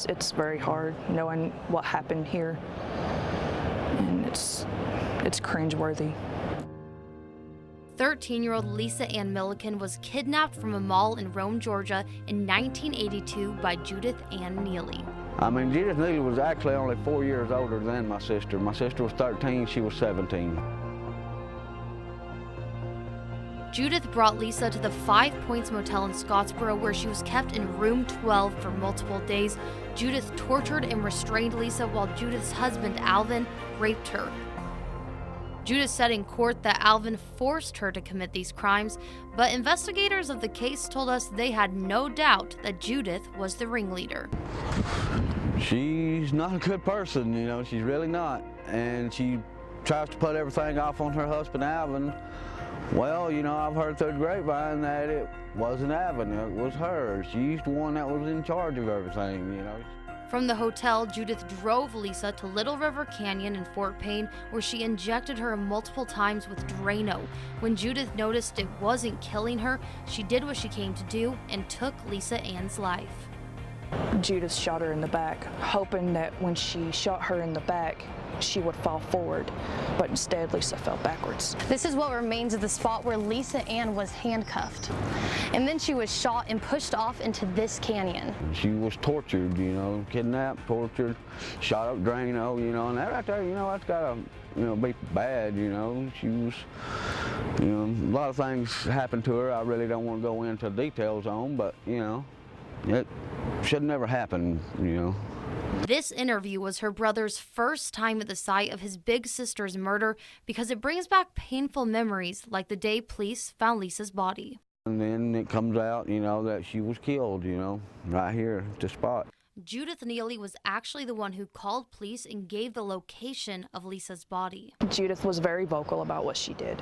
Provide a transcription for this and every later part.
It's very hard knowing what happened here, and it's cringeworthy. 13-year-old Lisa Ann Milliken was kidnapped from a mall in Rome, Georgia in 1982 by Judith Ann Neely. I mean, Judith Neely was actually only 4 years older than my sister. My sister was 13, she was 17. Judith brought Lisa to the 5 Points Motel in Scottsboro, where she was kept in room 12 for multiple days. Judith tortured and restrained Lisa while Judith's husband, Alvin, raped her. Judith said in court that Alvin forced her to commit these crimes, but investigators of the case told us they had no doubt that Judith was the ringleader. She's not a good person, you know, she's really not. And she tries to put everything off on her husband, Alvin. Well, you know, I've heard through the grapevine that it wasn't Alvin, it was her. She's the one that was in charge of everything, you know. From the hotel, Judith drove Lisa to Little River Canyon in Fort Payne, where she injected her multiple times with Drano. When Judith noticed it wasn't killing her, she did what she came to do and took Lisa Ann's life. Judith shot her in the back, hoping that when she shot her in the back, she would fall forward, but instead Lisa fell backwards. This is what remains of the spot where Lisa Ann was handcuffed. And then she was shot and pushed off into this canyon. She was tortured, you know, kidnapped, tortured, shot up Drano, you know, and that right there, you know, that's gotta, you know, be bad, you know. She was, you know, a lot of things happened to her I really don't want to go into details on, but, you know, it should never happen, you know. This interview was her brother's first time at the site of his big sister's murder because it brings back painful memories like the day police found Lisa's body. And then it comes out, you know, that she was killed, you know, right here at the spot. Judith Neely was actually the one who called police and gave the location of Lisa's body. Judith was very vocal about what she did.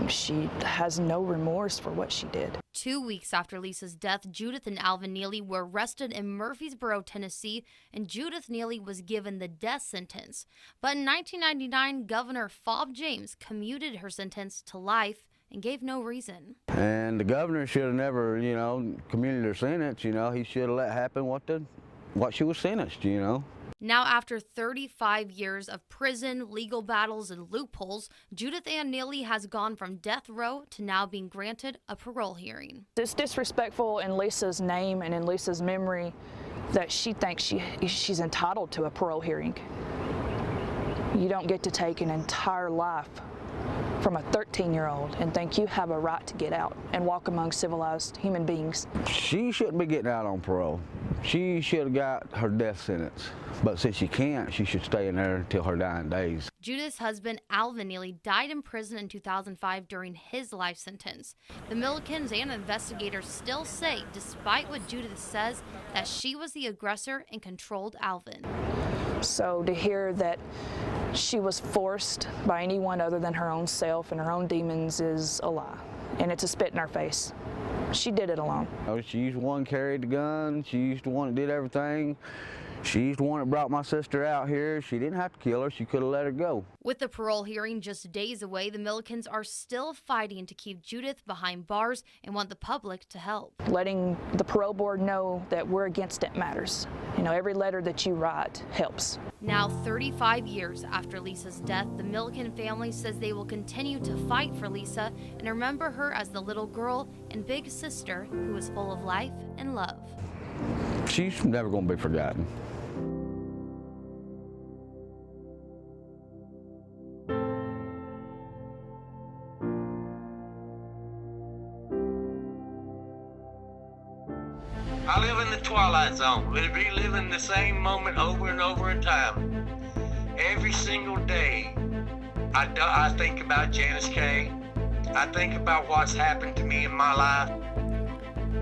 She has no remorse for what she did. 2 weeks after Lisa's death, Judith and Alvin Neely were arrested in Murfreesboro, Tennessee, and Judith Neely was given the death sentence. But in 1999, Governor Fob James commuted her sentence to life and gave no reason. And the governor should have never, you know, commuted her sentence, you know. He should have let happen what she was sentenced, you know. Now, after 35 years of prison, legal battles, and loopholes, Judith Ann Neely has gone from death row to now being granted a parole hearing. It's disrespectful in Lisa's name and in Lisa's memory that she thinks she's entitled to a parole hearing. You don't get to take an entire life from a 13-year-old and think you have a right to get out and walk among civilized human beings. She shouldn't be getting out on parole. She should have got her death sentence. But since she can't, she should stay in there until her dying days. Judith's husband, Alvin Neely, died in prison in 2005 during his life sentence. The Millikens and investigators still say, despite what Judith says, that she was the aggressor and controlled Alvin. So to hear that she was forced by anyone other than her own self and her own demons is a lie, and it's a spit in our face. She did it alone. She's the one that carried the gun. She's the one that did everything. She's the one that brought my sister out here. She didn't have to kill her. She could have let her go. With the parole hearing just days away, the Millikens are still fighting to keep Judith behind bars and want the public to help. Letting the parole board know that we're against it matters. You know, every letter that you write helps. Now, 35 years after Lisa's death, the Milliken family says they will continue to fight for Lisa and remember her as the little girl and big sister who was full of life and love. She's never going to be forgotten. I live in the twilight zone, reliving the same moment over and over in time. Every single day, I think about Janice Kay. I think about what's happened to me in my life.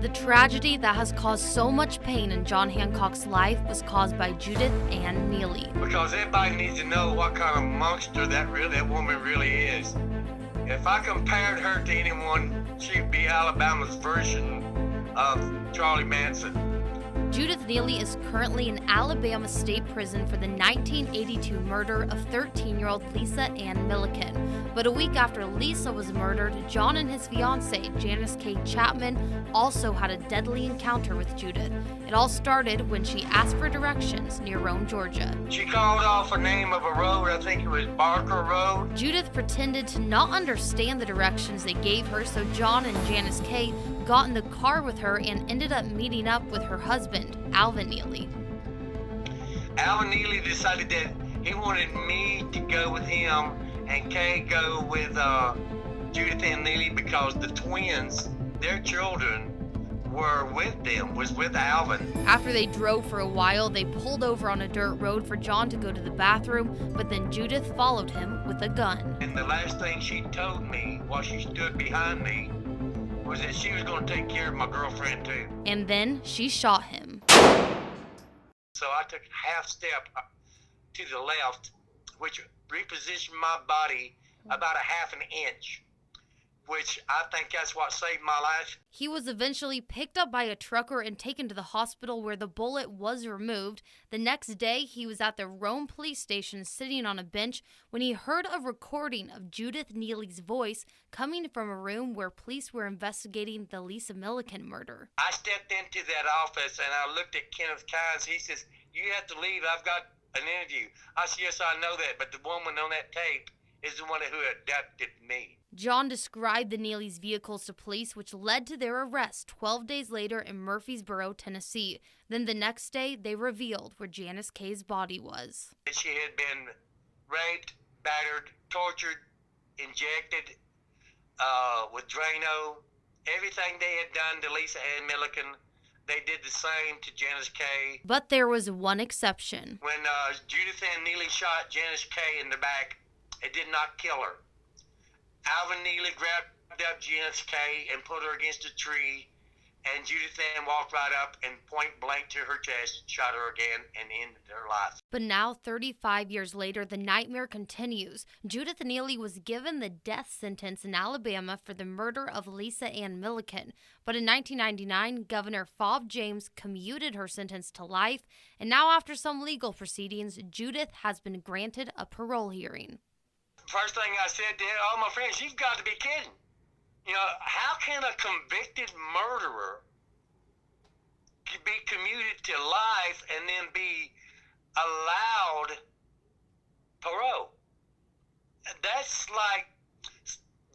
The tragedy that has caused so much pain in John Hancock's life was caused by Judith Ann Neely. Because everybody needs to know what kind of monster that woman really is. If I compared her to anyone, she'd be Alabama's version of Charlie Manson. Judith Neely is currently in Alabama State Prison for the 1982 murder of 13-year-old Lisa Ann Milliken. But a week after Lisa was murdered, John and his fiancée, Janice K. Chapman, also had a deadly encounter with Judith. It all started when she asked for directions near Rome, Georgia. She called off the name of a road, I think it was Barker Road. Judith pretended to not understand the directions they gave her, so John and Janice K. got in the car with her and ended up meeting up with her husband, Alvin Neely. Alvin Neely decided that he wanted me to go with him and Kay go with Judith and Neely because the twins, their children, were with them, was with Alvin. After they drove for a while, they pulled over on a dirt road for John to go to the bathroom, but then Judith followed him with a gun. And the last thing she told me while she stood behind me was that she was going to take care of my girlfriend too. And then she shot him. So I took a half step to the left, which repositioned my body about a half an inch, which I think that's what saved my life. He was eventually picked up by a trucker and taken to the hospital where the bullet was removed. The next day, he was at the Rome police station sitting on a bench when he heard a recording of Judith Neely's voice coming from a room where police were investigating the Lisa Milliken murder. I stepped into that office and I looked at Kenneth Kynes. He says, "You have to leave. I've got an interview." I said, "Yes, I know that, but the woman on that tape is the one who abducted me." John described the Neely's vehicles to police, which led to their arrest 12 days later in Murfreesboro, Tennessee. Then the next day, they revealed where Janice K's body was. She had been raped, battered, tortured, injected with Drano. Everything they had done to Lisa Ann Milliken, they did the same to Janice K. But there was one exception. When Judith Ann Neely shot Janice K in the back, it did not kill her. Alvin Neely grabbed up Janice K and put her against a tree, and Judith Ann walked right up and point blank to her chest, shot her again, and ended her life. But now, 35 years later, the nightmare continues. Judith Neely was given the death sentence in Alabama for the murder of Lisa Ann Milliken. But in 1999, Governor Fob James commuted her sentence to life, and now after some legal proceedings, Judith has been granted a parole hearing. First thing I said to all my friends, "You've got to be kidding. You know, how can a convicted murderer be commuted to life and then be allowed parole? That's like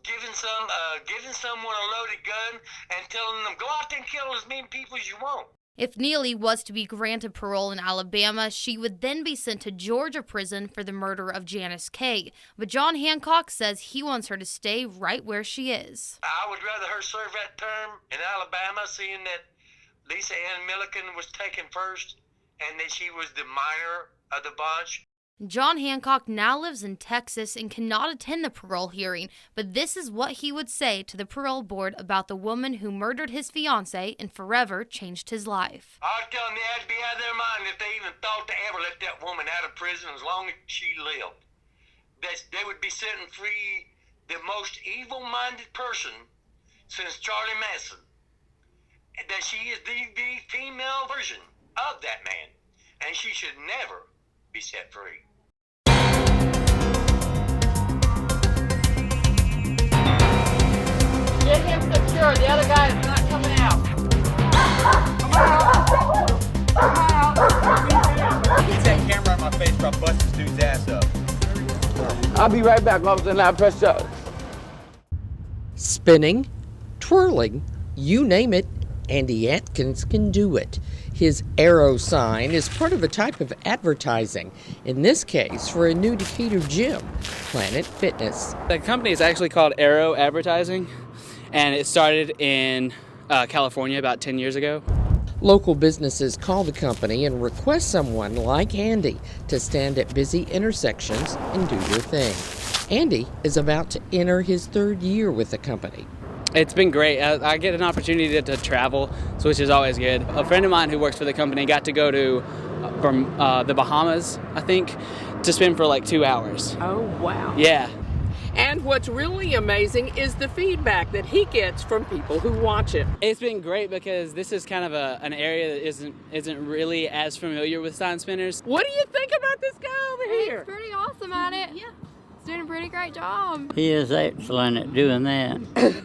giving someone a loaded gun and telling them, go out there and kill as many people as you want." If Neely was to be granted parole in Alabama, she would then be sent to Georgia prison for the murder of Janice K. But John Hancock says he wants her to stay right where she is. I would rather her serve that term in Alabama, seeing that Lisa Ann Milliken was taken first and that she was the minor of the bunch. John Hancock now lives in Texas and cannot attend the parole hearing, but this is what he would say to the parole board about the woman who murdered his fiancée and forever changed his life. I'd tell them they had to be out of their mind if they even thought to ever let that woman out of prison as long as she lived. They would be setting free the most evil-minded person since Charlie Manson. That she is the female version of that man, and she should never be set free. Get him secure. The other guy is not coming out. Get that camera on my face before I bust this dude's ass up. I'll be right back, officer, and I'll press charge. Spinning, twirling, you name it, Andy Atkins can do it. His arrow sign is part of a type of advertising, in this case for a new Decatur gym, Planet Fitness. The company is actually called Arrow Advertising, and it started in California about 10 years ago. Local businesses call the company and request someone like Andy to stand at busy intersections and do their thing. Andy is about to enter his third year with the company. It's been great. I get an opportunity to travel, so which is always good. A friend of mine who works for the company got to go to the Bahamas, I think, to spend for like 2 hours. Oh, wow. Yeah. And what's really amazing is the feedback that he gets from people who watch it. It's been great because this is kind of an area that isn't really as familiar with sign spinners. What do you think about this guy over here? He's pretty awesome at it. Yeah. He's doing a pretty great job. He is excellent at doing that.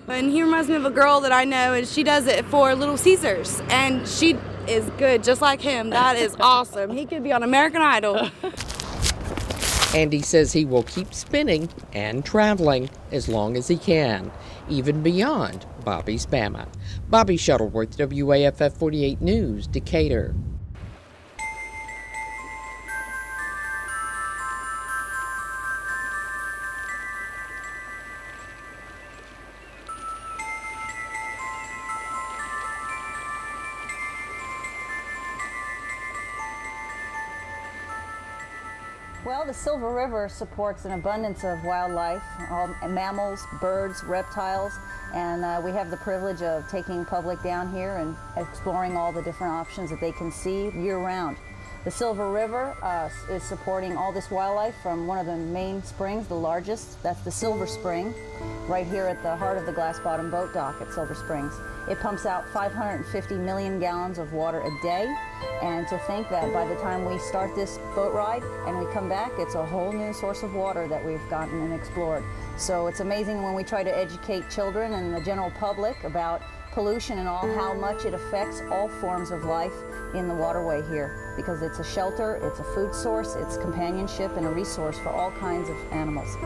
And he reminds me of a girl that I know, and she does it for Little Caesars, and she is good just like him. That is awesome. He could be on American Idol. Andy says he will keep spinning and traveling as long as he can, even beyond Bobby's Bama. Bobby Shuttleworth, WAFF 48 News, Decatur. Well, the Silver River supports an abundance of wildlife, mammals, birds, reptiles, and we have the privilege of taking public down here and exploring all the different options that they can see year-round. The Silver River is supporting all this wildlife from one of the main springs, the largest. That's the Silver Spring, right here at the heart of the Glass Bottom Boat Dock at Silver Springs. It pumps out 550 million gallons of water a day, and to think that by the time we start this boat ride and we come back, it's a whole new source of water that we've gotten and explored. So it's amazing when we try to educate children and the general public about pollution and all, how much it affects all forms of life in the waterway here, because it's a shelter, it's a food source, it's companionship and a resource for all kinds of animals.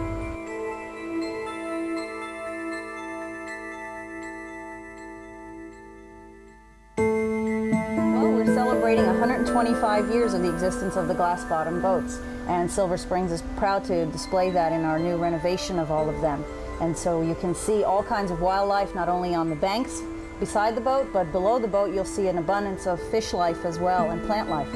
Well, we're celebrating 125 years of the existence of the Glass Bottom boats, and Silver Springs is proud to display that in our new renovation of all of them. And so you can see all kinds of wildlife, not only on the banks beside the boat, but below the boat you'll see an abundance of fish life as well and plant life.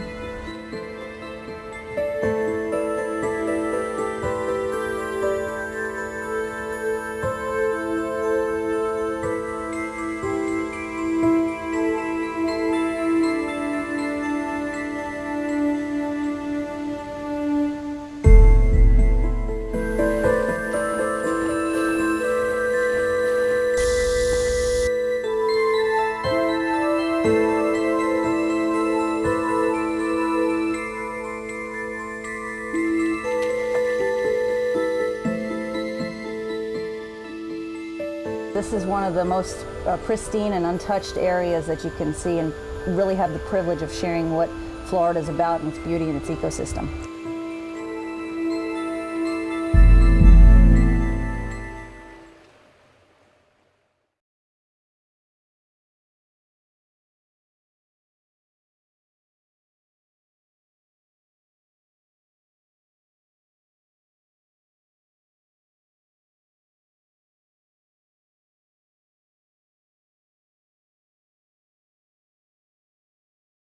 This is one of the most pristine and untouched areas that you can see, and really have the privilege of sharing what Florida is about and its beauty and its ecosystem.